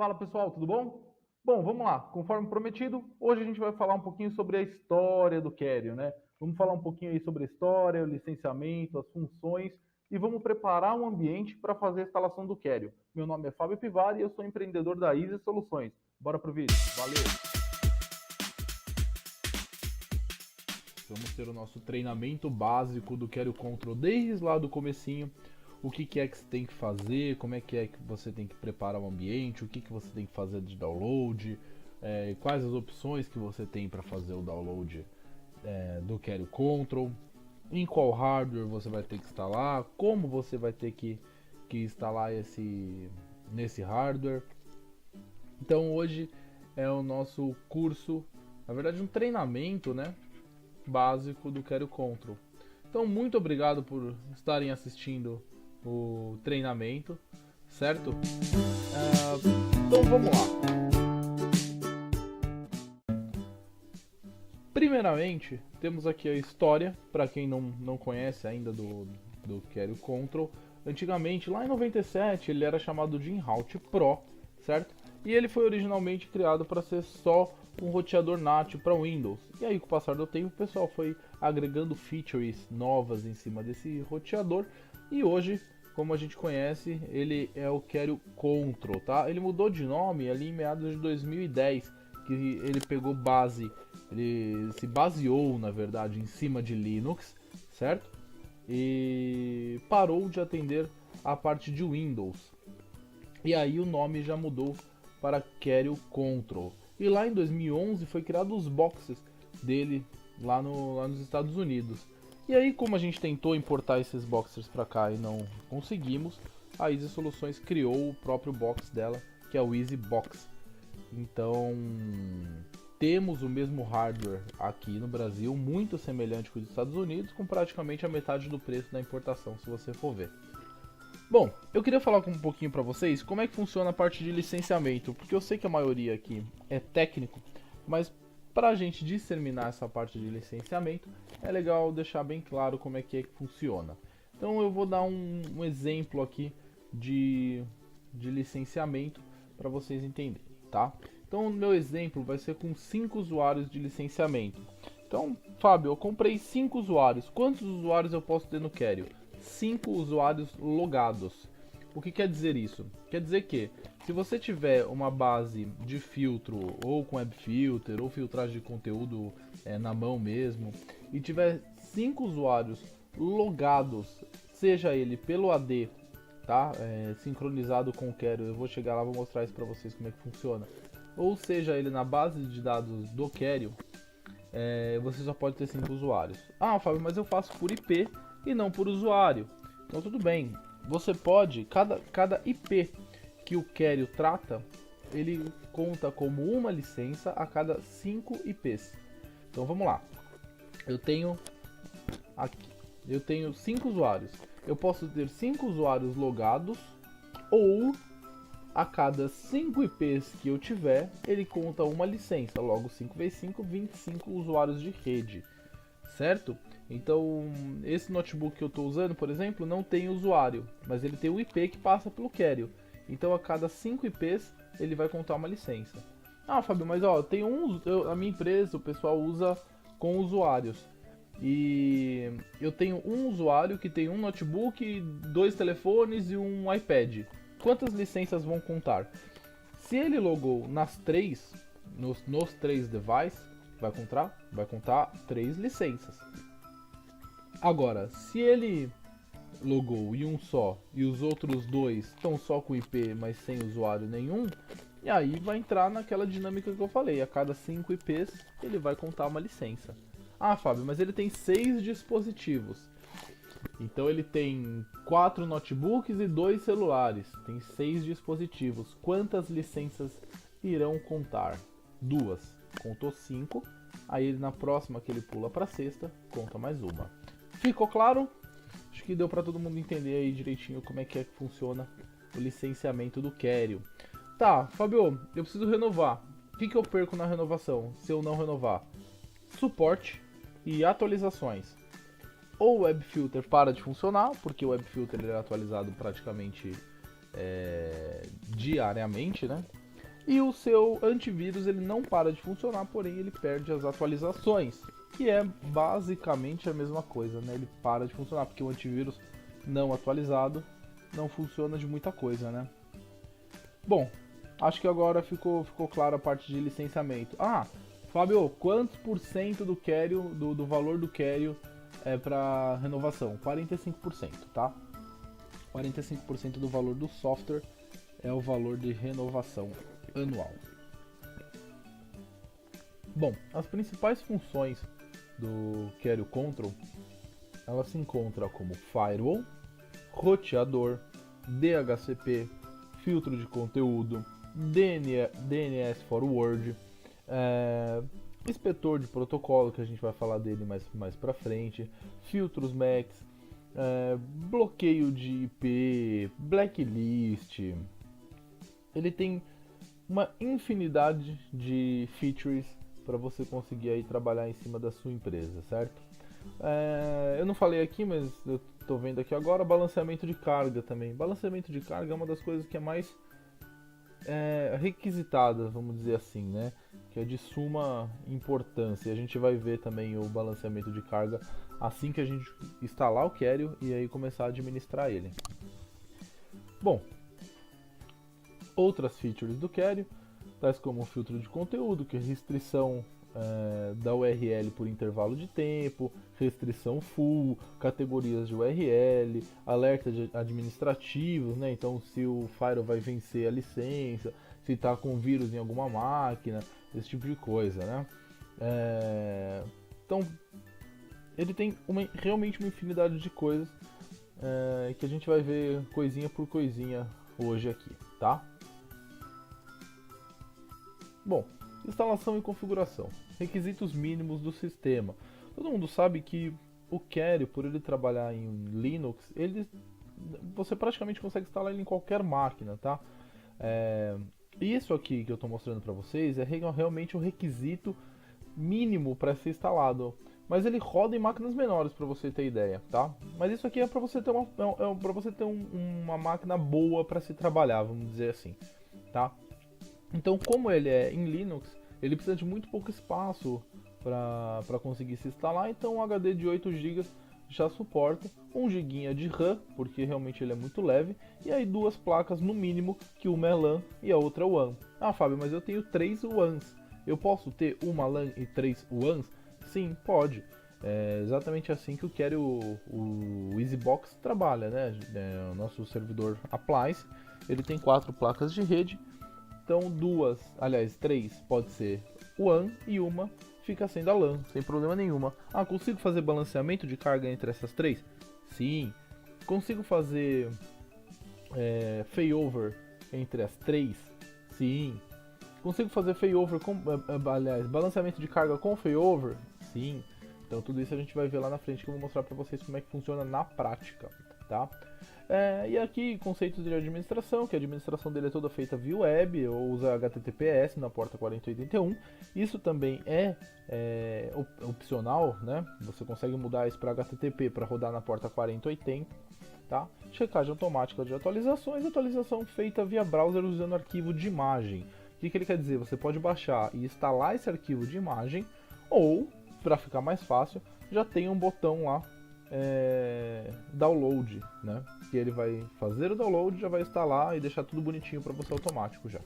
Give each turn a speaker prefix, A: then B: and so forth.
A: Fala pessoal, tudo bom? Bom, vamos lá. Conforme prometido, hoje a gente vai falar um pouquinho sobre a história do Kerio, né? Vamos falar um pouquinho aí sobre a história, o licenciamento, as funções e vamos preparar um ambiente para fazer a instalação do Kerio. Meu nome é Fábio Pivari e eu sou empreendedor da Easy Soluções. Bora pro vídeo. Valeu! Vamos ter o nosso treinamento básico do Kerio Control desde lá do comecinho. O que é que você tem que fazer, como é que você tem que preparar o ambiente, o que você tem que fazer de download, quais as opções que você tem para fazer o download do Kerio Control, em qual hardware você vai ter que instalar, como você vai ter que instalar nesse hardware. Então hoje é o nosso curso, na verdade um treinamento, né, básico do Kerio Control. Então muito obrigado por estarem assistindo o treinamento, certo? Então vamos lá. Primeiramente, temos aqui a história, para quem não conhece ainda do Kerio Control. Antigamente, lá em 97, ele era chamado de Inhouse Pro, certo? E ele foi originalmente criado para ser só um roteador nativo para Windows. E aí, com o passar do tempo, o pessoal foi agregando features novas em cima desse roteador. E hoje, como a gente conhece, ele é o Kerio Control, tá? Ele mudou de nome ali em meados de 2010, que ele pegou base, ele se baseou, na verdade, em cima de Linux, certo? E parou de atender a parte de Windows. E aí o nome já mudou para Kerio Control. E lá em 2011 foi criado os boxes dele lá nos Estados Unidos. E aí, como a gente tentou importar esses boxers para cá e não conseguimos, a Easy Soluções criou o próprio box dela, que é o Easy Box. Então, temos o mesmo hardware aqui no Brasil, muito semelhante com os Estados Unidos, com praticamente a metade do preço da importação, se você for ver. Bom, eu queria falar um pouquinho para vocês como é que funciona a parte de licenciamento, porque eu sei que a maioria aqui é técnico, mas para a gente disseminar essa parte de licenciamento, é legal deixar bem claro como é que funciona. Então eu vou dar um exemplo aqui de licenciamento para vocês entenderem, tá? Então o meu exemplo vai ser com 5 usuários de licenciamento. Então, Fábio, eu comprei 5 usuários. Quantos usuários eu posso ter no Kerio? 5 usuários logados. O que quer dizer isso? Quer dizer que se você tiver uma base de filtro ou com web filter ou filtragem de conteúdo na mão mesmo e tiver 5 usuários logados, seja ele pelo AD, tá? Sincronizado com o Kerio, eu vou chegar lá, vou mostrar isso para vocês como é que funciona, ou seja ele na base de dados do Kerio, você só pode ter 5 usuários. Ah, Fábio, mas eu faço por IP e não por usuário. Então tudo bem. Você pode, cada IP que o Kerio trata, ele conta como uma licença a cada 5 IPs. Então vamos lá. Eu tenho 5 usuários. Eu posso ter 5 usuários logados, ou a cada 5 IPs que eu tiver, ele conta uma licença. Logo 5 vezes 5, 25 usuários de rede, certo? Então, esse notebook que eu estou usando, por exemplo, não tem usuário, mas ele tem um IP que passa pelo Kerio. Então, a cada 5 IPs, ele vai contar uma licença. Ah, Fábio, mas ó, tem a minha empresa, o pessoal usa com usuários. E eu tenho um usuário que tem um notebook, 2 telefones e um iPad. Quantas licenças vão contar? Se ele logou nas 3, nos 3 devices, vai contar 3 licenças. Agora, se ele logou em um só e os outros 2 estão só com IP, mas sem usuário nenhum, e aí vai entrar naquela dinâmica que eu falei, a cada 5 IPs ele vai contar uma licença. Ah, Fábio, mas ele tem 6 dispositivos. Então ele tem 4 notebooks e 2 celulares, tem 6 dispositivos. Quantas licenças irão contar? 2. Contou 5, aí na próxima que ele pula para sexta, conta mais uma. Ficou claro? Acho que deu para todo mundo entender aí direitinho como é que funciona o licenciamento do Kerio. Tá, Fábio, eu preciso renovar. O que eu perco na renovação se eu não renovar? Suporte e atualizações. Ou o web filter para de funcionar, porque o web filter é atualizado praticamente diariamente, né? E o seu antivírus ele não para de funcionar, porém ele perde as atualizações, que é basicamente a mesma coisa, né? Ele para de funcionar porque o antivírus não atualizado não funciona de muita coisa, né? Bom, acho que agora ficou clara a parte de licenciamento. Ah, Fábio, quantos por cento do carry, do valor do carry é para renovação? 45%, tá? 45% do valor do software é o valor de renovação anual. Bom, as principais funções do Carry Control, ela se encontra como firewall, roteador, DHCP, filtro de conteúdo, DNS forward, inspetor de protocolo, que a gente vai falar dele mais pra frente, filtros MAC, bloqueio de IP, blacklist. Ele tem uma infinidade de features para você conseguir aí trabalhar em cima da sua empresa, certo? Eu não falei aqui, mas eu estou vendo aqui agora, balanceamento de carga também. Balanceamento de carga é uma das coisas que é mais requisitada, vamos dizer assim, né? Que é de suma importância. A gente vai ver também o balanceamento de carga assim que a gente instalar o Carry e aí começar a administrar ele. Bom, outras features do Carry, tais como o filtro de conteúdo, que é restrição da URL por intervalo de tempo, restrição full, categorias de URL, alerta administrativos, né? Então se o Firewall vai vencer a licença, se está com vírus em alguma máquina, esse tipo de coisa, né? Então ele tem realmente uma infinidade de coisas que a gente vai ver coisinha por coisinha hoje aqui, tá? Bom, instalação e configuração. Requisitos mínimos do sistema. Todo mundo sabe que o Carry, por ele trabalhar em Linux, você praticamente consegue instalar ele em qualquer máquina, tá? Isso aqui que eu estou mostrando para vocês é realmente o requisito mínimo para ser instalado. Mas ele roda em máquinas menores, para você ter ideia, tá? Mas isso aqui é para você ter uma máquina boa para se trabalhar, vamos dizer assim, tá? Então, como ele é em Linux, ele precisa de muito pouco espaço para conseguir se instalar, então um HD de 8 GB já suporta 1 GB de RAM, porque realmente ele é muito leve, e aí 2 placas no mínimo, que uma é LAN e a outra é WAN. Ah, Fábio, mas eu tenho 3 WANs. Eu posso ter uma LAN e 3 WANs? Sim, pode. É exatamente assim que o EasyBox trabalha, né? O nosso servidor Appliance, ele tem 4 placas de rede. Então 3 pode ser WAN e uma fica sendo a LAN, sem problema nenhuma. Ah, consigo fazer balanceamento de carga entre essas 3? Sim. Consigo fazer failover entre as 3? Sim. Consigo fazer failover balanceamento de carga com failover? Sim. Então tudo isso a gente vai ver lá na frente, que eu vou mostrar para vocês como é que funciona na prática, tá? E aqui conceitos de administração, que a administração dele é toda feita via web, ou usa HTTPS na porta 4081. Isso também é opcional, né? Você consegue mudar isso para HTTP para rodar na porta 4080, tá? Checagem automática de atualizações, atualização feita via browser usando arquivo de imagem. O que ele quer dizer? Você pode baixar e instalar esse arquivo de imagem, ou, para ficar mais fácil, já tem um botão lá download, né? Que ele vai fazer o download, já vai instalar e deixar tudo bonitinho para você automático já.